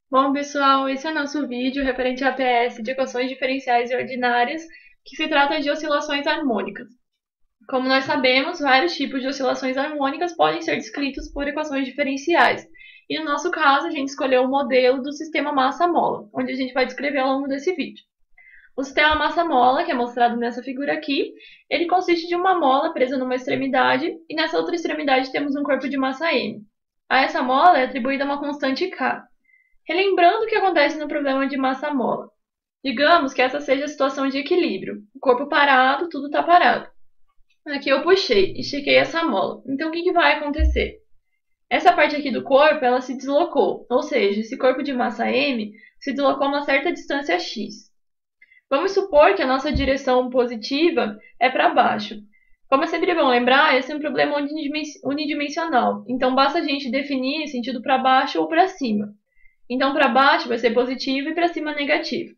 Bom, pessoal, esse é o nosso vídeo referente a APS de equações diferenciais e ordinárias, que se trata de oscilações harmônicas. Como nós sabemos, vários tipos de oscilações harmônicas podem ser descritos por equações diferenciais. E no nosso caso, a gente escolheu o modelo do sistema massa-mola, onde a gente vai descrever ao longo desse vídeo. O sistema massa-mola, que é mostrado nessa figura aqui, ele consiste de uma mola presa numa extremidade, e nessa outra extremidade temos um corpo de massa m. A essa mola é atribuída uma constante k. Relembrando o que acontece no problema de massa-mola. Digamos que essa seja a situação de equilíbrio. O corpo parado, tudo está parado. Aqui eu puxei, estiquei essa mola. Então o que vai acontecer? Essa parte aqui do corpo, ela se deslocou, ou seja, esse corpo de massa m se deslocou a uma certa distância x. Vamos supor que a nossa direção positiva é para baixo. Como é sempre bom lembrar, esse é um problema unidimensional, então basta a gente definir sentido para baixo ou para cima. Então, para baixo vai ser positivo e para cima negativo.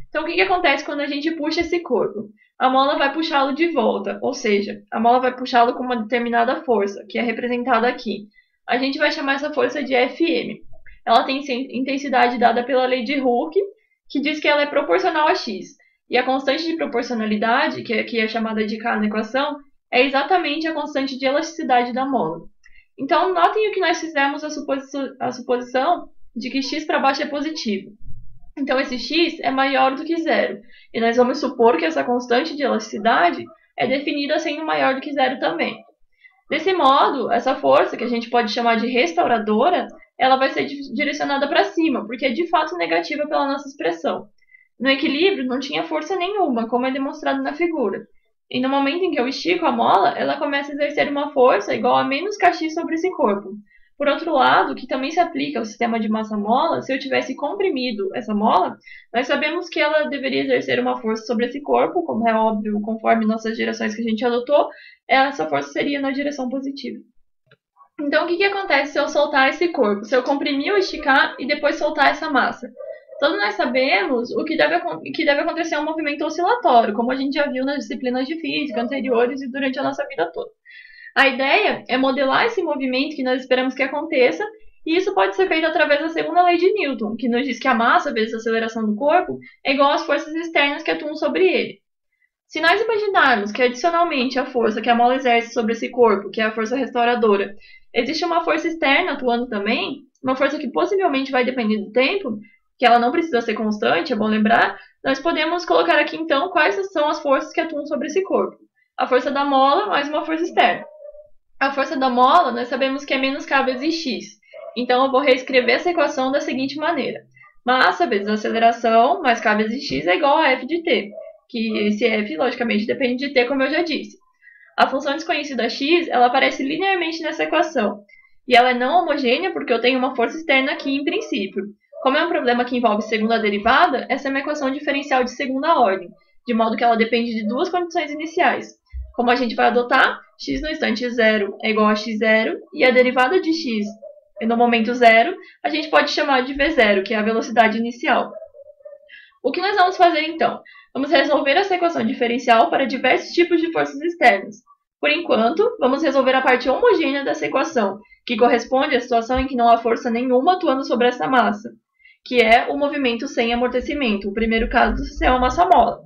Então, o que acontece quando a gente puxa esse corpo? A mola vai puxá-lo de volta, ou seja, a mola vai puxá-lo com uma determinada força, que é representada aqui. A gente vai chamar essa força de Fm. Ela tem intensidade dada pela lei de Hooke, que diz que ela é proporcional a x. E a constante de proporcionalidade, que aqui é chamada de K na equação, é exatamente a constante de elasticidade da mola. Então, notem o que nós fizemos a suposição de que x para baixo é positivo. Então, esse x é maior do que zero. E nós vamos supor que essa constante de elasticidade é definida sendo maior do que zero também. Desse modo, essa força, que a gente pode chamar de restauradora, ela vai ser direcionada para cima, porque é de fato negativa pela nossa expressão. No equilíbrio, não tinha força nenhuma, como é demonstrado na figura. E no momento em que eu estico a mola, ela começa a exercer uma força igual a menos kx sobre esse corpo. Por outro lado, que também se aplica ao sistema de massa-mola, se eu tivesse comprimido essa mola, nós sabemos que ela deveria exercer uma força sobre esse corpo, como é óbvio, conforme nossas direções que a gente adotou, essa força seria na direção positiva. Então, o que acontece se eu soltar esse corpo? Se eu comprimir ou esticar e depois soltar essa massa? Todos nós sabemos o que deve acontecer é um movimento oscilatório, como a gente já viu nas disciplinas de física anteriores e durante a nossa vida toda. A ideia é modelar esse movimento que nós esperamos que aconteça, e isso pode ser feito através da segunda lei de Newton, que nos diz que a massa vezes a aceleração do corpo é igual às forças externas que atuam sobre ele. Se nós imaginarmos que adicionalmente à força que a mola exerce sobre esse corpo, que é a força restauradora, existe uma força externa atuando também, uma força que possivelmente vai depender do tempo, que ela não precisa ser constante, é bom lembrar, nós podemos colocar aqui então quais são as forças que atuam sobre esse corpo. A força da mola mais uma força externa. A força da mola, nós sabemos que é menos K vezes x. Então, eu vou reescrever essa equação da seguinte maneira. Massa vezes aceleração mais K vezes x é igual a F de t. Que esse F, logicamente, depende de t, como eu já disse. A função desconhecida x, ela aparece linearmente nessa equação. E ela é não homogênea porque eu tenho uma força externa aqui em princípio. Como é um problema que envolve segunda derivada, essa é uma equação diferencial de segunda ordem, de modo que ela depende de duas condições iniciais. Como a gente vai adotar, x no instante 0 é igual a x0, e a derivada de x no momento 0, a gente pode chamar de v0, que é a velocidade inicial. O que nós vamos fazer então? Vamos resolver essa equação diferencial para diversos tipos de forças externas. Por enquanto, vamos resolver a parte homogênea dessa equação, que corresponde à situação em que não há força nenhuma atuando sobre essa massa, que é o movimento sem amortecimento, o primeiro caso do sistema massa-mola.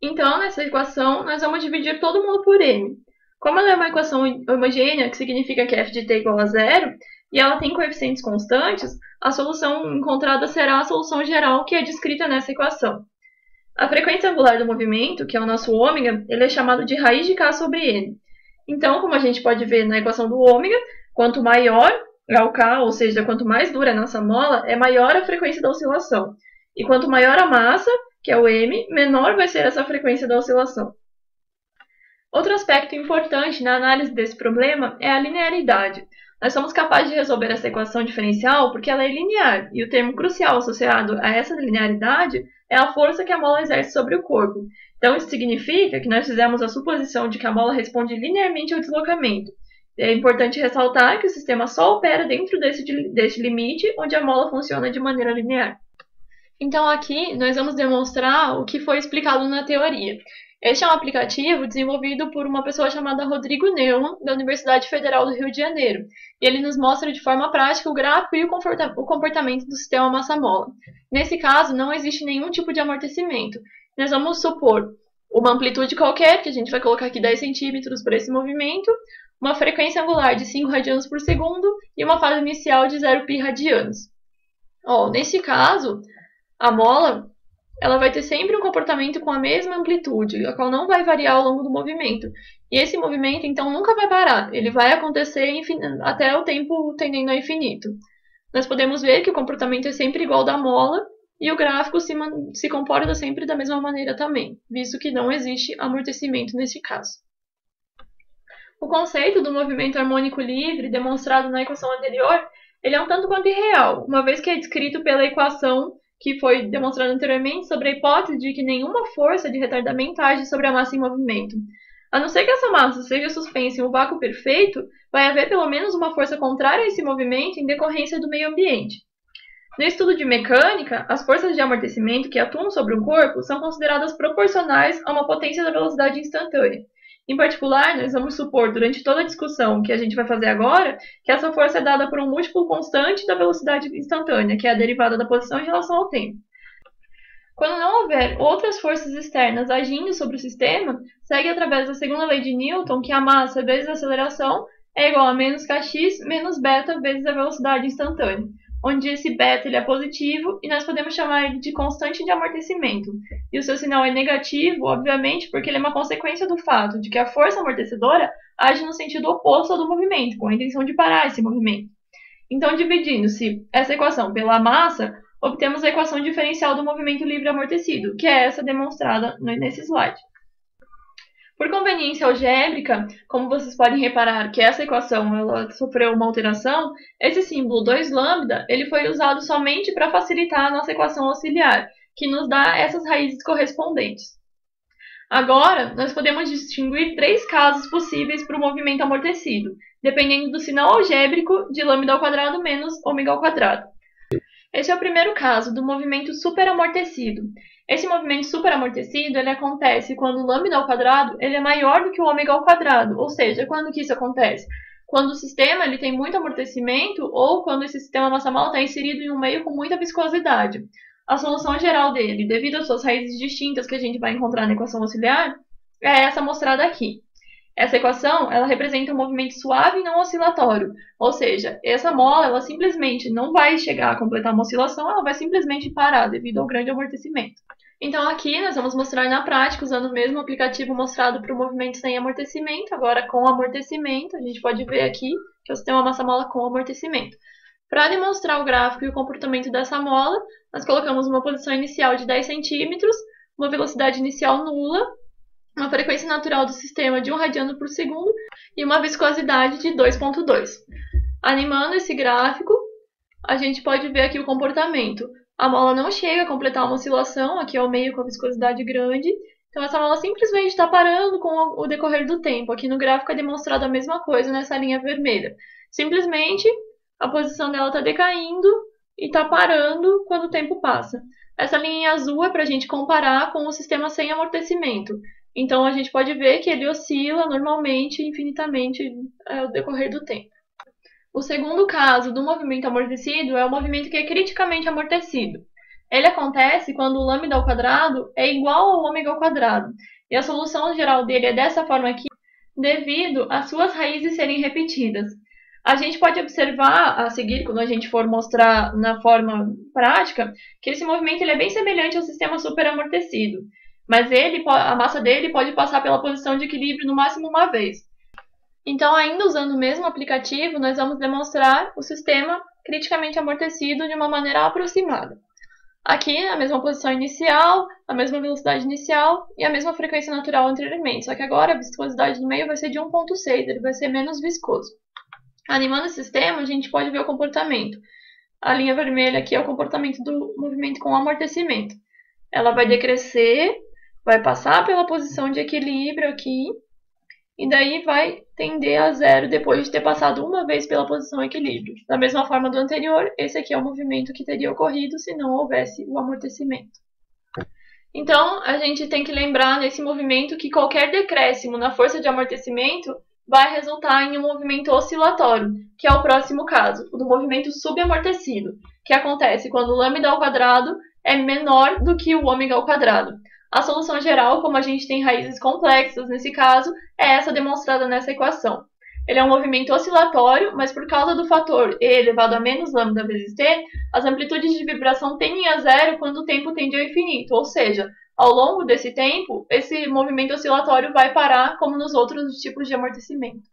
Então, nessa equação, nós vamos dividir todo mundo por m. Como ela é uma equação homogênea, que significa que f de t é igual a zero, e ela tem coeficientes constantes, a solução encontrada será a solução geral que é descrita nessa equação. A frequência angular do movimento, que é o nosso ômega, ele é chamado de raiz de k sobre n. Então, como a gente pode ver na equação do ômega, quanto maior é o k, ou seja, quanto mais dura a nossa mola, é maior a frequência da oscilação. E quanto maior a massa, que é o m, menor vai ser essa frequência da oscilação. Outro aspecto importante na análise desse problema é a linearidade. Nós somos capazes de resolver essa equação diferencial porque ela é linear, e o termo crucial associado a essa linearidade é a força que a mola exerce sobre o corpo. Então, isso significa que nós fizemos a suposição de que a mola responde linearmente ao deslocamento. É importante ressaltar que o sistema só opera dentro desse limite, onde a mola funciona de maneira linear. Então, aqui, nós vamos demonstrar o que foi explicado na teoria. Este é um aplicativo desenvolvido por uma pessoa chamada Rodrigo Neumann, da Universidade Federal do Rio de Janeiro. E ele nos mostra de forma prática o gráfico e o comportamento do sistema massa-mola. Nesse caso, não existe nenhum tipo de amortecimento. Nós vamos supor uma amplitude qualquer, que a gente vai colocar aqui 10 centímetros por esse movimento, uma frequência angular de 5 radianos por segundo e uma fase inicial de 0,π radianos. Nesse caso, a mola ela vai ter sempre um comportamento com a mesma amplitude, a qual não vai variar ao longo do movimento. E esse movimento, então, nunca vai parar. Ele vai acontecer até o tempo tendendo a infinito. Nós podemos ver que o comportamento é sempre igual ao da mola e o gráfico se comporta sempre da mesma maneira também, visto que não existe amortecimento nesse caso. O conceito do movimento harmônico livre, demonstrado na equação anterior, ele é um tanto quanto irreal, uma vez que é descrito pela equação que foi demonstrado anteriormente sobre a hipótese de que nenhuma força de retardamento age sobre a massa em movimento. A não ser que essa massa seja suspensa em um vácuo perfeito, vai haver pelo menos uma força contrária a esse movimento em decorrência do meio ambiente. No estudo de mecânica, as forças de amortecimento que atuam sobre um corpo são consideradas proporcionais a uma potência da velocidade instantânea. Em particular, nós vamos supor, durante toda a discussão que a gente vai fazer agora, que essa força é dada por um múltiplo constante da velocidade instantânea, que é a derivada da posição em relação ao tempo. Quando não houver outras forças externas agindo sobre o sistema, segue através da segunda lei de Newton que a massa vezes a aceleração é igual a menos kx menos beta vezes a velocidade instantânea, onde esse beta ele é positivo e nós podemos chamar ele de constante de amortecimento. E o seu sinal é negativo, obviamente, porque ele é uma consequência do fato de que a força amortecedora age no sentido oposto ao do movimento, com a intenção de parar esse movimento. Então, dividindo-se essa equação pela massa, obtemos a equação diferencial do movimento livre amortecido, que é essa demonstrada nesse slide. Por conveniência algébrica, como vocês podem reparar que essa equação ela sofreu uma alteração, esse símbolo 2λ ele foi usado somente para facilitar a nossa equação auxiliar, que nos dá essas raízes correspondentes. Agora, nós podemos distinguir três casos possíveis para o movimento amortecido, dependendo do sinal algébrico de λ² menos ω². Esse é o primeiro caso do movimento superamortecido. Esse movimento superamortecido ele acontece quando o λ² ele é maior do que o ω², ou seja, quando que isso acontece? Quando o sistema ele tem muito amortecimento ou quando esse sistema massa-mola está inserido em um meio com muita viscosidade. A solução geral dele, devido às suas raízes distintas que a gente vai encontrar na equação auxiliar, é essa mostrada aqui. Essa equação ela representa um movimento suave e não oscilatório, ou seja, essa mola ela simplesmente não vai chegar a completar uma oscilação, ela vai simplesmente parar devido ao grande amortecimento. Então aqui nós vamos mostrar na prática, usando o mesmo aplicativo mostrado para o movimento sem amortecimento, agora com amortecimento, a gente pode ver aqui que é o sistema massa-mola com amortecimento. Para demonstrar o gráfico e o comportamento dessa mola, nós colocamos uma posição inicial de 10 centímetros, uma velocidade inicial nula, uma frequência natural do sistema de 1 radiano por segundo e uma viscosidade de 2,2. Animando esse gráfico, a gente pode ver aqui o comportamento. A mola não chega a completar uma oscilação, aqui é o meio com a viscosidade grande, então essa mola simplesmente está parando com o decorrer do tempo. Aqui no gráfico é demonstrado a mesma coisa nessa linha vermelha. Simplesmente a posição dela está decaindo e está parando quando o tempo passa. Essa linha azul é para a gente comparar com o sistema sem amortecimento. Então, a gente pode ver que ele oscila normalmente, infinitamente, ao decorrer do tempo. O segundo caso do movimento amortecido é o movimento que é criticamente amortecido. Ele acontece quando o λ² é igual ao ω². E a solução geral dele é dessa forma aqui, devido às suas raízes serem repetidas. A gente pode observar a seguir, quando a gente for mostrar na forma prática, que esse movimento ele é bem semelhante ao sistema superamortecido. Mas a massa dele pode passar pela posição de equilíbrio no máximo uma vez. Então, ainda usando o mesmo aplicativo, nós vamos demonstrar o sistema criticamente amortecido de uma maneira aproximada. Aqui, a mesma posição inicial, a mesma velocidade inicial e a mesma frequência natural anteriormente. Só que agora a viscosidade do meio vai ser de 1,6, ele vai ser menos viscoso. Animando o sistema, a gente pode ver o comportamento. A linha vermelha aqui é o comportamento do movimento com amortecimento. Ela vai decrescer, vai passar pela posição de equilíbrio aqui, e daí vai tender a zero depois de ter passado uma vez pela posição equilíbrio. Da mesma forma do anterior, esse aqui é o movimento que teria ocorrido se não houvesse o amortecimento. Então, a gente tem que lembrar nesse movimento que qualquer decréscimo na força de amortecimento vai resultar em um movimento oscilatório, que é o próximo caso, o do movimento subamortecido, que acontece quando o lambda ao quadrado é menor do que o ômega ao quadrado. A solução geral, como a gente tem raízes complexas nesse caso, é essa demonstrada nessa equação. Ele é um movimento oscilatório, mas por causa do fator e elevado a menos lambda vezes t, as amplitudes de vibração tendem a zero quando o tempo tende ao infinito, ou seja, ao longo desse tempo, esse movimento oscilatório vai parar como nos outros tipos de amortecimento.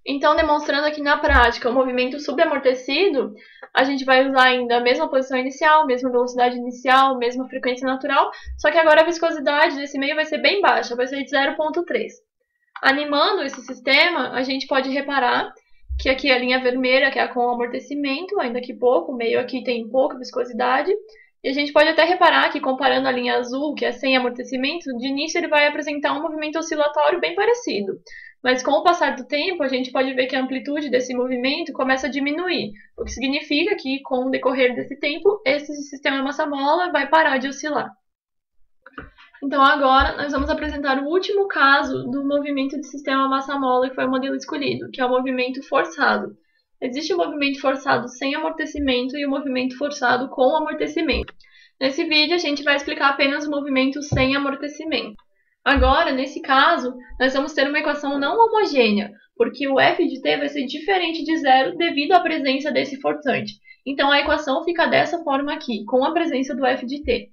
Então, demonstrando aqui na prática o movimento subamortecido, a gente vai usar ainda a mesma posição inicial, mesma velocidade inicial, mesma frequência natural, só que agora a viscosidade desse meio vai ser bem baixa, vai ser de 0,3. Animando esse sistema, a gente pode reparar que aqui a linha vermelha, que é com amortecimento, ainda que pouco, o meio aqui tem pouca viscosidade, e a gente pode até reparar que comparando a linha azul, que é sem amortecimento, de início ele vai apresentar um movimento oscilatório bem parecido. Mas com o passar do tempo, a gente pode ver que a amplitude desse movimento começa a diminuir, o que significa que com o decorrer desse tempo, esse sistema massa-mola vai parar de oscilar. Então agora nós vamos apresentar o último caso do movimento de sistema massa-mola que foi o modelo escolhido, que é o movimento forçado. Existe o movimento forçado sem amortecimento e o movimento forçado com amortecimento. Nesse vídeo a gente vai explicar apenas o movimento sem amortecimento. Agora, nesse caso, nós vamos ter uma equação não homogênea, porque o f de t vai ser diferente de zero devido à presença desse forçante. Então a equação fica dessa forma aqui, com a presença do f de t.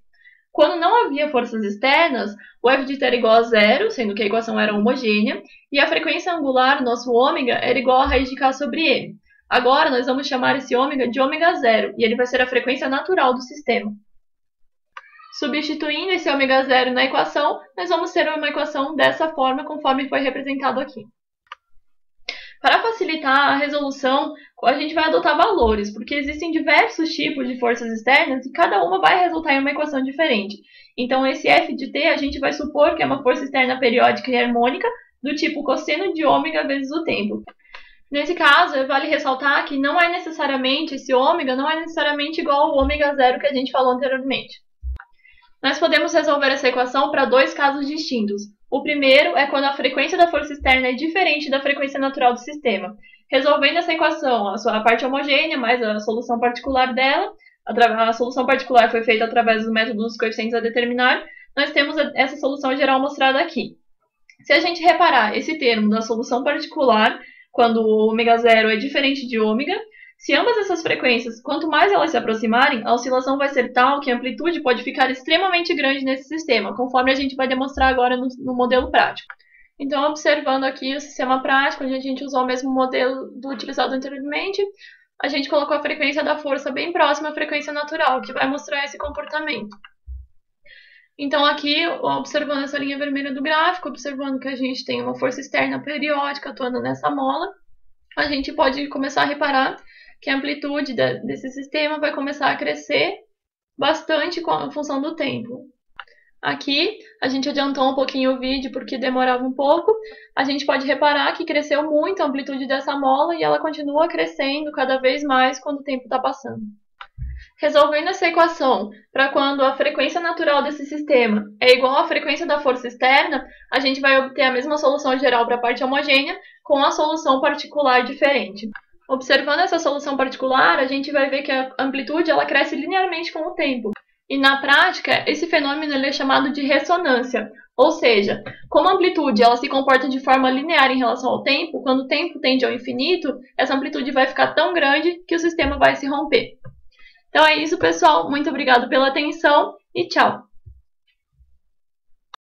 Quando não havia forças externas, o f de t era igual a zero, sendo que a equação era homogênea, e a frequência angular, nosso ômega, era igual a raiz de k sobre m. Agora, nós vamos chamar esse ômega de ômega zero, e ele vai ser a frequência natural do sistema. Substituindo esse ômega zero na equação, nós vamos ter uma equação dessa forma, conforme foi representado aqui. Para facilitar a resolução, a gente vai adotar valores, porque existem diversos tipos de forças externas e cada uma vai resultar em uma equação diferente. Então, esse f de t a gente vai supor que é uma força externa periódica e harmônica do tipo cosseno de ômega vezes o tempo. Nesse caso, vale ressaltar que não é necessariamente, esse ômega não é necessariamente igual ao ômega zero que a gente falou anteriormente. Nós podemos resolver essa equação para dois casos distintos. O primeiro é quando a frequência da força externa é diferente da frequência natural do sistema. Resolvendo essa equação, a parte homogênea mais a solução particular dela, a solução particular foi feita através do método dos coeficientes a determinar, nós temos essa solução geral mostrada aqui. Se a gente reparar esse termo da solução particular, quando o ômega zero é diferente de ômega, se ambas essas frequências, quanto mais elas se aproximarem, a oscilação vai ser tal que a amplitude pode ficar extremamente grande nesse sistema, conforme a gente vai demonstrar agora no modelo prático. Então, observando aqui o sistema prático, onde a gente usou o mesmo modelo do utilizado anteriormente, a gente colocou a frequência da força bem próxima à frequência natural, que vai mostrar esse comportamento. Então, aqui, observando essa linha vermelha do gráfico, observando que a gente tem uma força externa periódica atuando nessa mola, a gente pode começar a reparar que a amplitude desse sistema vai começar a crescer bastante em função do tempo. Aqui, a gente adiantou um pouquinho o vídeo porque demorava um pouco. A gente pode reparar que cresceu muito a amplitude dessa mola e ela continua crescendo cada vez mais quando o tempo está passando. Resolvendo essa equação para quando a frequência natural desse sistema é igual à frequência da força externa, a gente vai obter a mesma solução geral para a parte homogênea com a solução particular diferente. Observando essa solução particular, a gente vai ver que a amplitude ela cresce linearmente com o tempo. E na prática, esse fenômeno ele é chamado de ressonância. Ou seja, como a amplitude ela se comporta de forma linear em relação ao tempo, quando o tempo tende ao infinito, essa amplitude vai ficar tão grande que o sistema vai se romper. Então é isso, pessoal. Muito obrigado pela atenção e tchau!